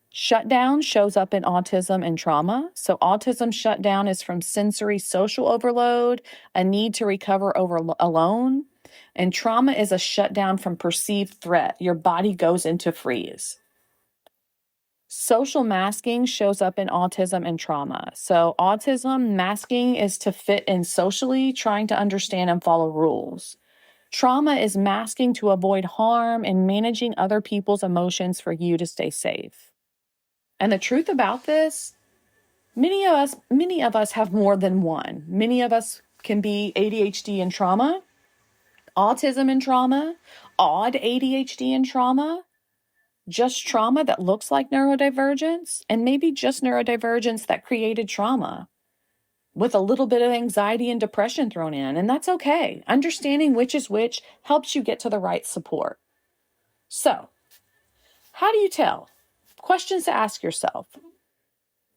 Shutdown shows up in autism and trauma. So autism shutdown is from sensory social overload, a need to recover alone. And trauma is a shutdown from perceived threat. Your body goes into freeze. Social masking shows up in autism and trauma. So autism masking is to fit in socially, trying to understand and follow rules. Trauma is masking to avoid harm and managing other people's emotions for you to stay safe. And the truth about this, many of us have more than one. Many of us can be ADHD and trauma, autism and trauma, AuDHD and trauma, just trauma that looks like neurodivergence, and maybe just neurodivergence that created trauma with a little bit of anxiety and depression thrown in. And that's okay. Understanding which is which helps you get to the right support. So, how do you tell? Questions to ask yourself.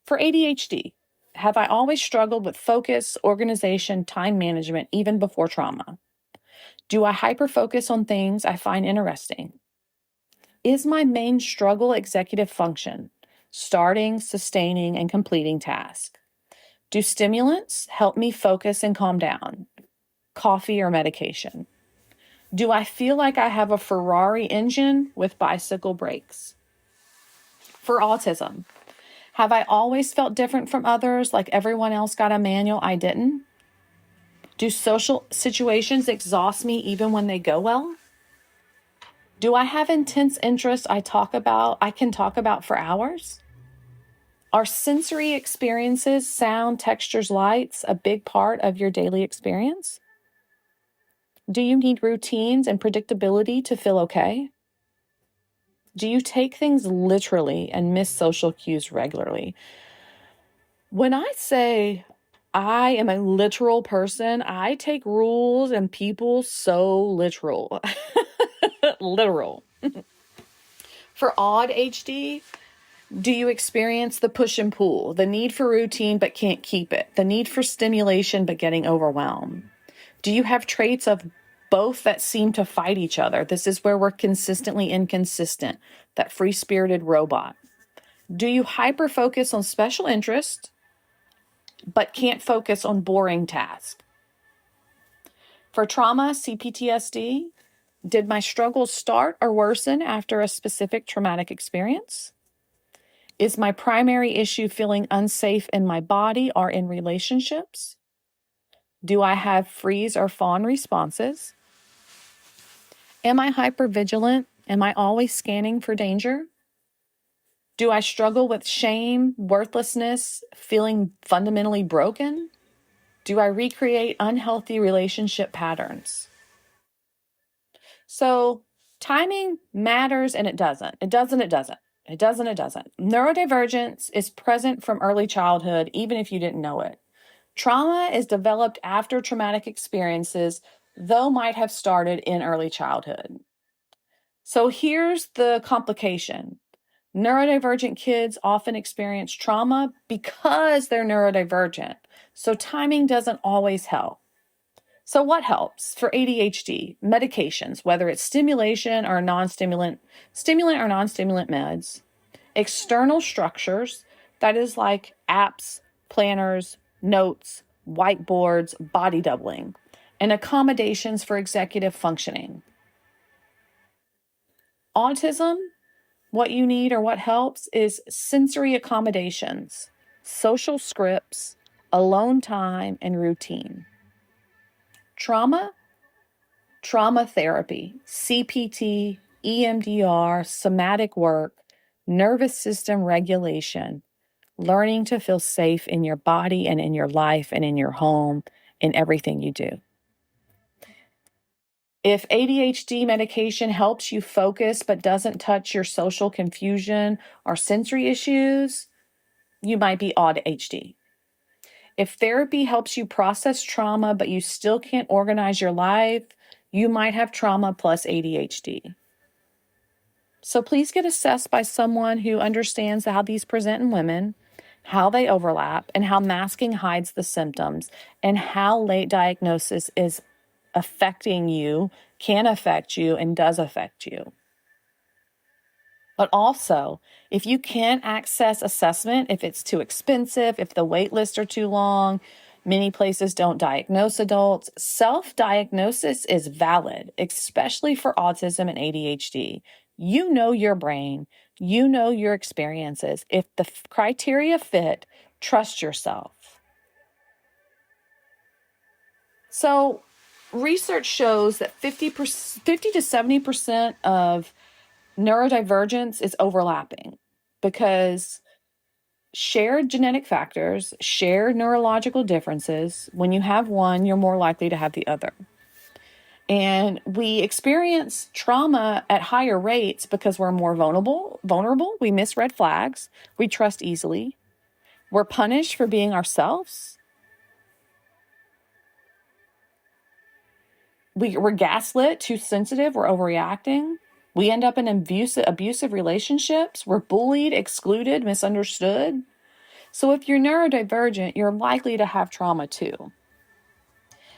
For ADHD, have I always struggled with focus, organization, time management, even before trauma? Do I hyperfocus on things I find interesting? Is my main struggle executive function, starting, sustaining, and completing tasks? Do stimulants help me focus and calm down? Coffee or medication? Do I feel like I have a Ferrari engine with bicycle brakes? For autism, have I always felt different from others, like everyone else got a manual, I didn't? Do social situations exhaust me even when they go well? Do I have intense interests I can talk about for hours? Are sensory experiences, sound, textures, lights, a big part of your daily experience? Do you need routines and predictability to feel okay? Do you take things literally and miss social cues regularly? When I say I am a literal person, I take rules and people so literal. Literal. For AuDHD, do you experience the push and pull, the need for routine but can't keep it, the need for stimulation but getting overwhelmed? Do you have traits of both that seem to fight each other? This is where we're consistently inconsistent, that free-spirited robot. Do you hyper-focus on special interest but can't focus on boring tasks? For trauma, CPTSD, did my struggles start or worsen after a specific traumatic experience? Is my primary issue feeling unsafe in my body or in relationships? Do I have freeze or fawn responses? Am I hypervigilant? Am I always scanning for danger? Do I struggle with shame, worthlessness, feeling fundamentally broken? Do I recreate unhealthy relationship patterns? So timing matters and it doesn't. It doesn't, it doesn't. It doesn't, it doesn't. Neurodivergence is present from early childhood, even if you didn't know it. Trauma is developed after traumatic experiences, though might have started in early childhood. So here's the complication. Neurodivergent kids often experience trauma because they're neurodivergent. So timing doesn't always help. So what helps for ADHD? Medications, whether it's stimulation or non-stimulant, stimulant or non-stimulant meds. External structures, that is like apps, planners, notes, whiteboards, body doubling, and accommodations for executive functioning. Autism, what you need or what helps is sensory accommodations, social scripts, alone time, and routine. Trauma therapy, CPT, EMDR, somatic work, nervous system regulation, learning to feel safe in your body and in your life and in your home, in everything you do. If ADHD medication helps you focus but doesn't touch your social confusion or sensory issues, you might be AuDHD. If therapy helps you process trauma but you still can't organize your life, you might have trauma plus ADHD. So please get assessed by someone who understands how these present in women, how they overlap, and how masking hides the symptoms, and how late diagnosis is affecting you, can affect you, and does affect you. But also, if you can't access assessment, if it's too expensive, if the wait lists are too long, many places don't diagnose adults, self-diagnosis is valid, especially for autism and ADHD. You know your brain, you know your experiences. If the criteria fit, trust yourself. So research shows that 50 to 70% of neurodivergence is overlapping because shared genetic factors, shared neurological differences, when you have one, you're more likely to have the other. And we experience trauma at higher rates because we're more vulnerable. We miss red flags. We trust easily. We're punished for being ourselves. We're gaslit, too sensitive, we're overreacting. We end up in abusive relationships. We're bullied, excluded, misunderstood. So if you're neurodivergent, you're likely to have trauma too.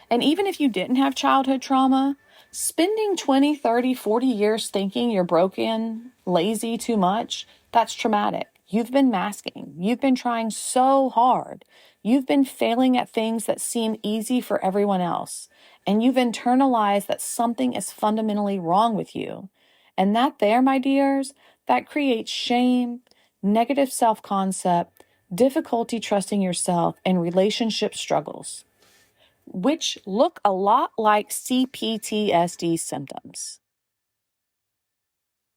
And even if you didn't have childhood trauma, spending 20, 30, 40 years thinking you're broken, lazy, too much, that's traumatic. You've been masking. You've been trying so hard. You've been failing at things that seem easy for everyone else. And you've internalized that something is fundamentally wrong with you. And that there, my dears, that creates shame, negative self-concept, difficulty trusting yourself, and relationship struggles, which look a lot like CPTSD symptoms.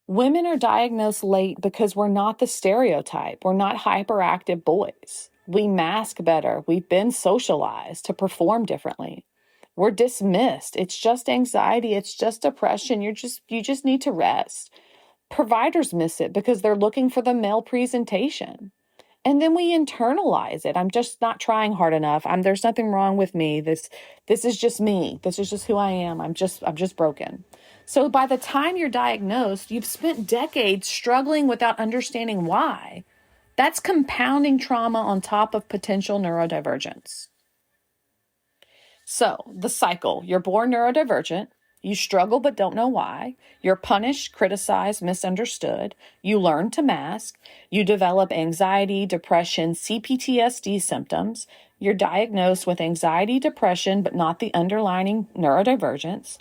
Women are diagnosed late because we're not the stereotype. We're not hyperactive boys. We mask better. We've been socialized to perform differently. We're dismissed. It's just anxiety. It's just depression. You just need to rest. Providers miss it because they're looking for the male presentation. And then we internalize it. I'm just not trying hard enough. There's nothing wrong with me. This is just me. This is just who I am. I'm just broken. So by the time you're diagnosed, you've spent decades struggling without understanding why. That's compounding trauma on top of potential neurodivergence. So the cycle: you're born neurodivergent, you struggle but don't know why, you're punished, criticized, misunderstood, you learn to mask, you develop anxiety, depression, CPTSD symptoms, you're diagnosed with anxiety, depression, but not the underlying neurodivergence.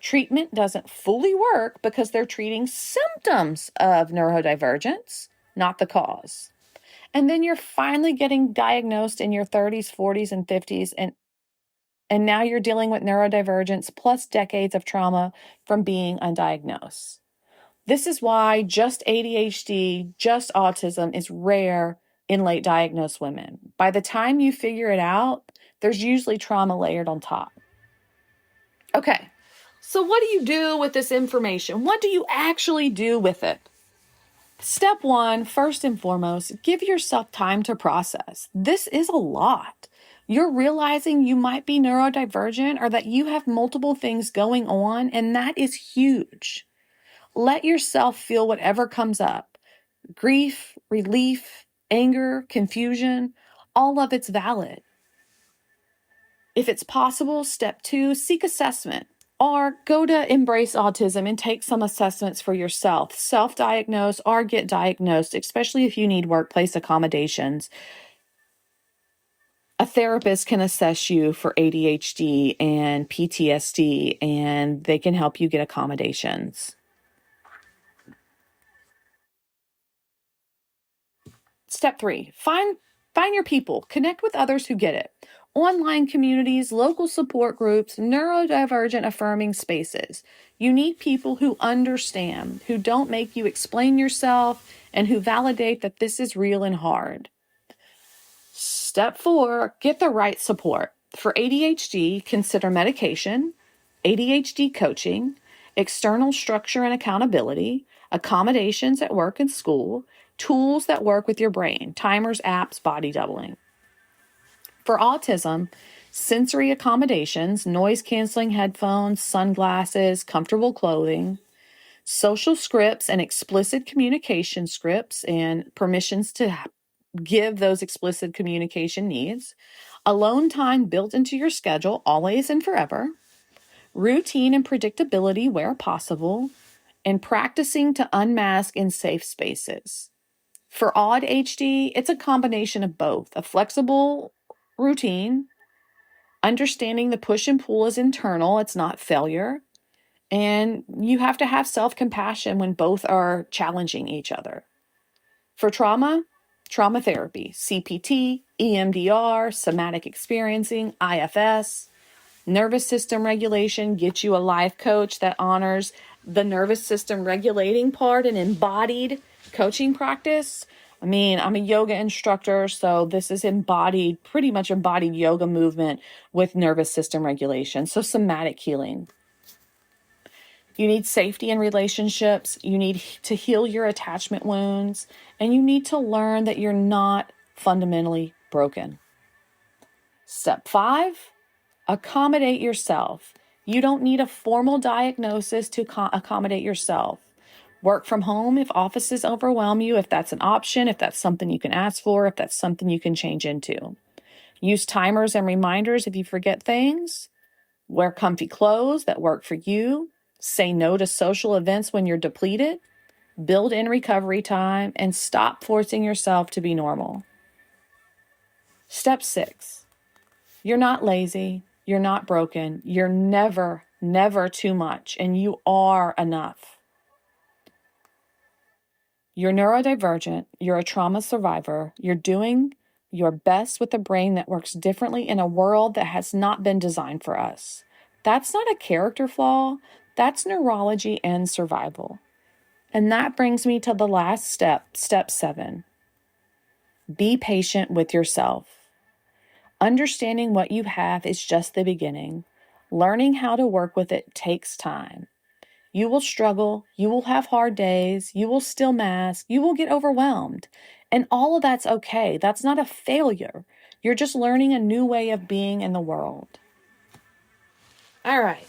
Treatment doesn't fully work because they're treating symptoms of neurodivergence, not the cause. And then you're finally getting diagnosed in your 30s, 40s, and 50s, and now you're dealing with neurodivergence plus decades of trauma from being undiagnosed. This is why just ADHD, just autism is rare in late diagnosed women. By the time you figure it out, there's usually trauma layered on top. Okay, so what do you do with this information? What do you actually do with it? Step one, first and foremost, give yourself time to process. This is a lot. You're realizing you might be neurodivergent or that you have multiple things going on, and that is huge. Let yourself feel whatever comes up. Grief, relief, anger, confusion, all of it's valid. If it's possible, step two, seek assessment. Or go to Embrace Autism and take some assessments for yourself. Self-diagnose or get diagnosed, especially if you need workplace accommodations. A therapist can assess you for ADHD and PTSD, and they can help you get accommodations. Step three, find your people. Connect with others who get it. Online communities, local support groups, neurodivergent affirming spaces. You need people who understand, who don't make you explain yourself, and who validate that this is real and hard. Step four, get the right support. For ADHD, consider medication, ADHD coaching, external structure and accountability, accommodations at work and school, tools that work with your brain, timers, apps, body doubling. For autism, sensory accommodations, noise-canceling headphones, sunglasses, comfortable clothing, social scripts and explicit communication scripts and permissions to give those explicit communication needs, alone time built into your schedule always and forever, routine and predictability where possible, and practicing to unmask in safe spaces. For AuDHD, it's a combination of both: a flexible routine, understanding the push and pull is internal, it's not failure, and you have to have self-compassion when both are challenging each other. For trauma therapy, CPT, EMDR, somatic experiencing, IFS, nervous system regulation, get you a life coach that honors the nervous system regulating part and embodied coaching practice. I'm a yoga instructor, so this is pretty much embodied yoga movement with nervous system regulation. So somatic healing. You need safety in relationships. You need to heal your attachment wounds, and you need to learn that you're not fundamentally broken. Step five, accommodate yourself. You don't need a formal diagnosis to accommodate yourself. Work from home if offices overwhelm you, if that's an option, if that's something you can ask for, if that's something you can change into. Use timers and reminders if you forget things. Wear comfy clothes that work for you. Say no to social events when you're depleted. Build in recovery time and stop forcing yourself to be normal. Step six, you're not lazy. You're not broken. You're never, never too much, and you are enough. You're neurodivergent. You're a trauma survivor. You're doing your best with a brain that works differently in a world that has not been designed for us. That's not a character flaw. That's neurology and survival. And that brings me to the last step, step 7. Be patient with yourself. Understanding what you have is just the beginning. Learning how to work with it takes time. You will struggle. You will have hard days. You will still mask. You will get overwhelmed. And all of that's okay. That's not a failure. You're just learning a new way of being in the world. All right.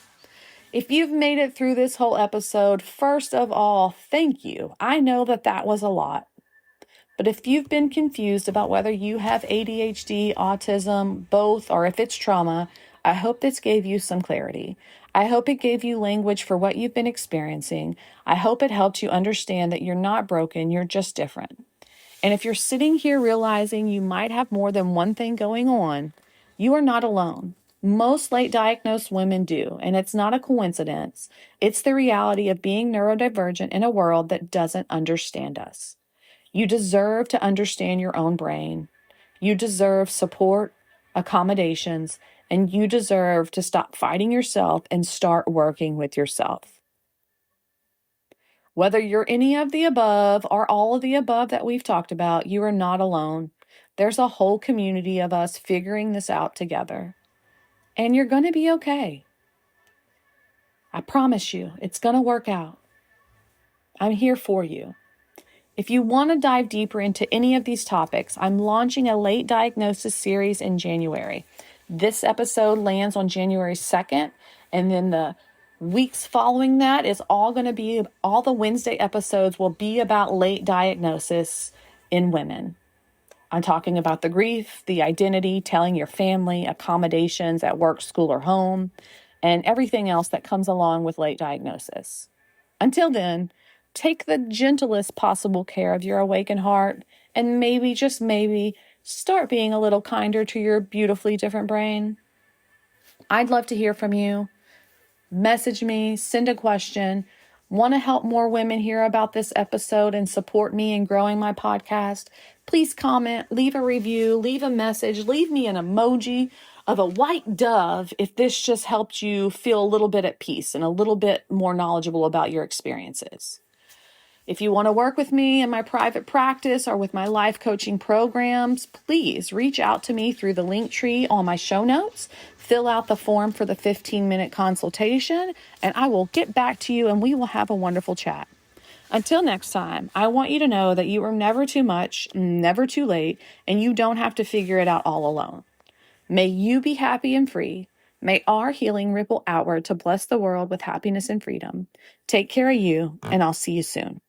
If you've made it through this whole episode, first of all, thank you. I know that was a lot. But if you've been confused about whether you have ADHD, autism, both, or if it's trauma, I hope this gave you some clarity. I hope it gave you language for what you've been experiencing. I hope it helped you understand that you're not broken, you're just different. And if you're sitting here realizing you might have more than one thing going on, you are not alone. Most late diagnosed women do, and it's not a coincidence. It's the reality of being neurodivergent in a world that doesn't understand us. You deserve to understand your own brain. You deserve support, accommodations, and you deserve to stop fighting yourself and start working with yourself. Whether you're any of the above or all of the above that we've talked about, you are not alone. There's a whole community of us figuring this out together. And you're going to be okay. I promise you, it's going to work out. I'm here for you. If you want to dive deeper into any of these topics, I'm launching a late diagnosis series in January. This episode lands on January 2nd, and then the weeks following that is all the Wednesday episodes will be about late diagnosis in women. I'm talking about the grief, the identity, telling your family, accommodations at work, school, or home, and everything else that comes along with late diagnosis. Until then, take the gentlest possible care of your awakened heart, and maybe, just maybe, start being a little kinder to your beautifully different brain. I'd love to hear from you. Message me, send a question. Want to help more women hear about this episode and support me in growing my podcast? Please comment, leave a review, leave a message, leave me an emoji of a white dove if this just helped you feel a little bit at peace and a little bit more knowledgeable about your experiences. If you want to work with me in my private practice or with my life coaching programs, please reach out to me through the link tree on my show notes. Fill out the form for the 15-minute consultation, and I will get back to you and we will have a wonderful chat. Until next time, I want you to know that you are never too much, never too late, and you don't have to figure it out all alone. May you be happy and free. May our healing ripple outward to bless the world with happiness and freedom. Take care of you, and I'll see you soon.